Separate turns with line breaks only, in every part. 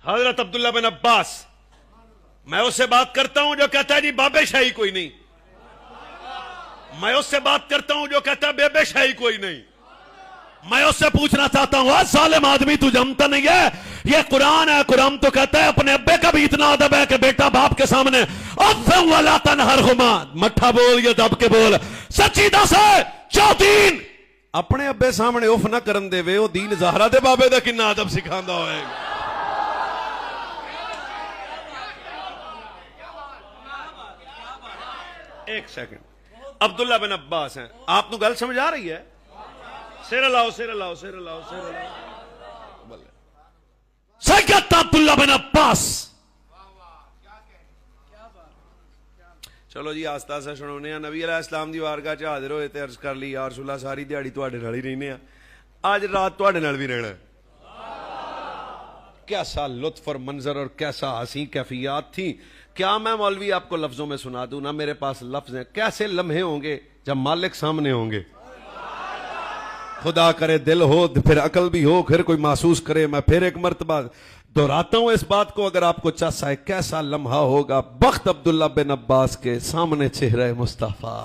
حضرت عبداللہ بن عباس، میں اس سے بات کرتا ہوں جو کہتا ہے جی بابے شاہی کوئی نہیں، میں اس سے بات کرتا ہوں جو کہتا ہے بیبے شاہی کوئی نہیں، میں اس سے پوچھنا چاہتا ہوں ظالم آدمی تو جمتا نہیں ہے، یہ قرآن ہے، قرآن تو کہتا ہے اپنے ابے کا بھی اتنا ادب ہے کہ بیٹا باپ کے سامنے اف ولا تنہرہما، مٹھا بول یا دب کے بول، سچی دس ہے جو دین اپنے ابے سامنے اف نہ کرن دے وے، وہ دین زہرا دے بابے دا کنا ادب سکھاندا ہوئے گا۔ ایک سیکنڈ، عبداللہ بن عباس ہیں، آپ نو گل سمجھ آ رہی ہے؟ سیر لاؤ سیر لاؤ سیر لاؤ سیر لاؤ۔ سیدنا عبداللہ بن عباس، چلو جی آستہ سے سنونے ہیں، نبی علیہ السلام دی وارگاہ چ حاضر ہوئے تے عرض کر لی یا رسول اللہ ساری دیہڑی تواڈے نال ہی رہنے ہیں، آج رات تواڈے نال بھی رہنا ہے۔ کیسا لطف اور منظر اور کیسا حسین کیفیات تھی، کیا میں مولوی آپ کو لفظوں میں سنا دوں؟ نہ میرے پاس لفظ ہیں۔ کیسے لمحے ہوں گے جب مالک سامنے ہوں گے، خدا کرے دل ہو پھر عقل بھی ہو، پھر کوئی محسوس کرے۔ میں پھر ایک مرتبہ دہراتا ہوں اس بات کو اگر آپ کو چس آئے، کیسا لمحہ ہوگا بخت عبداللہ بن عباس کے سامنے چہرہ مصطفیٰ۔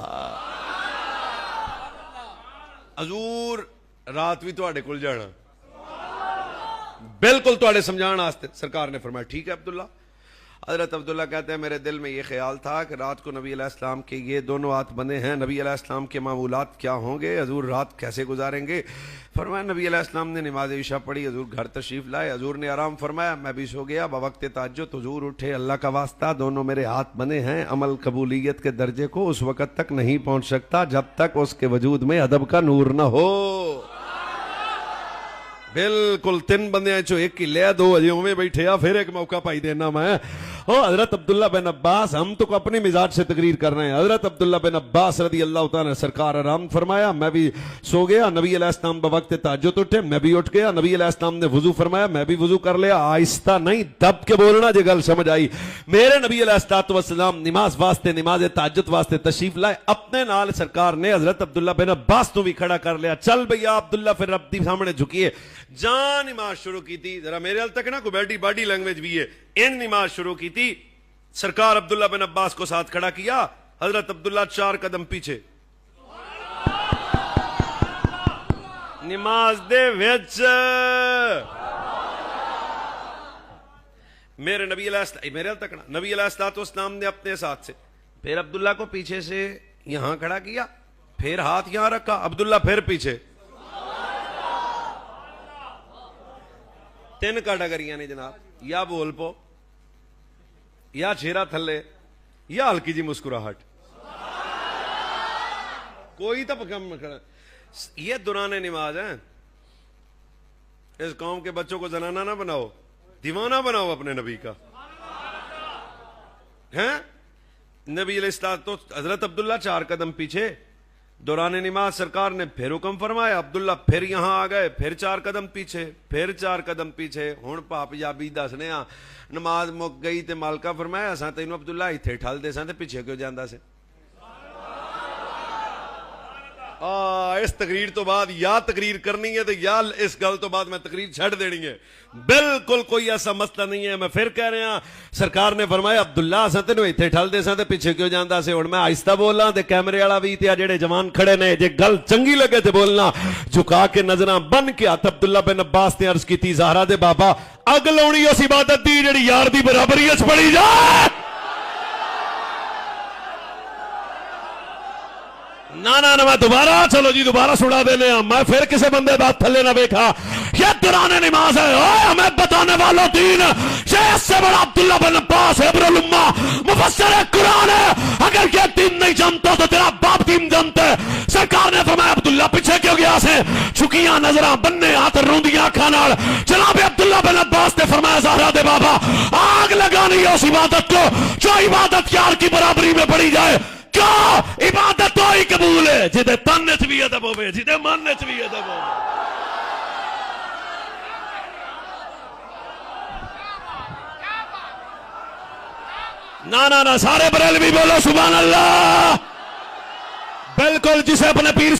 حضور رات بھی تواڈے کول جانا، بالکل تواڈے سمجھان واسطے۔ سرکار نے فرمایا ٹھیک ہے عبداللہ۔ حضرت عبداللہ کہتے ہیں میرے دل میں یہ خیال تھا کہ رات کو نبی علیہ السلام کے یہ دونوں ہاتھ بندے ہیں، نبی علیہ السلام کے معمولات کیا ہوں گے، حضور رات کیسے گزاریں گے؟ فرمایا نبی علیہ السلام نے نماز عشاء پڑھی، حضور گھر تشریف لائے، حضور نے آرام فرمایا، میں بھی سو گیا بوقت تہجد۔ حضور اٹھے، اللہ کا واسطہ دونوں میرے ہاتھ بندے ہیں، عمل قبولیت کے درجے کو اس وقت تک نہیں پہنچ سکتا جب تک اس کے وجود میں ادب کا نور نہ ہو۔ بالکل تین بندے چو ایک ہی لیا، دو اجیوں میں بیٹھے پھر ایک موقع پائی دینا میں۔ حضرت عبداللہ بن عباس، ہم تو اپنی مزاج سے تقریر کر رہے ہیں۔ حضرت عبداللہ بن عباس رضی اللہ تعالیٰ سرکار آرام فرمایا، میں بھی سو گیا، نبی علیہ السلام بوقت تہجد اٹھے، میں بھی اٹھ گیا، نبی علیہ السلام نے وضو فرمایا، میں بھی وضو کر لیا۔ آہستہ نہیں دب کے بولنا جے گل سمجھ آئی۔ میرے نبی علیہ السلام نماز واسطے، نماز تہجد واسطے تشریف لائے، اپنے نال سرکار نے حضرت عبداللہ بن عباس تو بھی کھڑا کر لیا۔ چل بھیا عبداللہ پھر رب دی سامنے جھکیے۔ جان نماز شروع کی تھی، ذرا میرے حال تک نا کوئی بیٹی باڈی لینگویج بھی ہے، ان نماز شروع کی تھی، سرکار عبداللہ بن عباس کو ساتھ کھڑا کیا، حضرت عبداللہ 4 قدم پیچھے نماز دے وچ۔ میرے نبی علیہ میرے حال تک نا نبی علیہ السلام نے اپنے ساتھ سے پھر عبداللہ کو پیچھے سے یہاں کھڑا کیا، پھر ہاتھ یہاں رکھا، عبداللہ پھر پیچھے۔ 3 کیٹیگریاں نے جناب، یا بول پو، یا چہرہ تھلے، یا ہلکی جی مسکراہٹ، کوئی تو کم کھڑا۔ یہ دوران نماز ہے۔ اس قوم کے بچوں کو زنانہ نہ بناؤ، دیوانہ بناؤ اپنے نبی کا، ہیں؟ نبی علیہ السلام تو حضرت عبداللہ 4 قدم پیچھے، دوران نماز سرکار نے پھر حکم فرمایا، عبداللہ پھر یہاں آ گئے، پھر 4 قدم پیچھے، پھر 4 قدم پیچھے۔ ہن پاپ جابی دسنے آ، نماز مک گئی تے مالکہ فرمایا اساں تینوں عبداللہ ایتھے ٹھل دے ساں تے پیچھے کیوں جاندا سے؟ اس تقریر تو بعد یا تقریر کرنی ہے تو یا اس گل تو بعد میں تقریر چھڑ دینی ہے۔ بالکل کوئی ایسا مسئلہ نہیں ہے۔ میں پھر کہہ رہے ہیں، سرکار نے فرمایا عبداللہ اساں تینوں ایتھے ٹھل دے ساں تے پیچھے کیوں جاندا سے؟ ہن میں آہستہ بولنا تے کیمرے والا بھی تے جڑے جوان کھڑے نے، جے گل چنگی لگے تے بولنا، جھکا کے نظراں بن کے ہاتھ عبداللہ بن عباس نے عرض کیتی، زہرا دے بابا اگ لاؤنی اس عبادت دی جڑی یار دی برابری وچ پڑی جائے۔ نہ میں دوبارہ، چلو جی دوبارہ سنا دینے ہیں، میں پھر کسی بندے بات تھلے نہ بیکھا۔ یہ دوران نماز ہے، ہمیں بتانے والوں دین، یہ اس سے بڑا عبداللہ بن عباس حبر الامہ مفسر قرآن ہے۔ اگر یہ دین نہیں جانتا تو تیرا باپ دین جانتا ہے۔ سرکار نے فرمایا عبداللہ پیچھے کیوں گیا سے؟ چھکیاں نظراں بننے ہاتھ روندیاں آنکھاں نال۔ جناب عبداللہ بن عباس نے فرمایا زہرا دے بابا آگ لگانی ہے اس عبادت کو جو عبادت یار کی برابری میں پڑی جائے۔ کیوں؟ عبادت تو ہی قبول ہے جدے تن وچ بھی ادب ہوے، جدے من وچ بھی ادب ہوے۔ نہ سارے بریلوی بولو سبحان اللہ۔ بالکل جسے اپنے پیر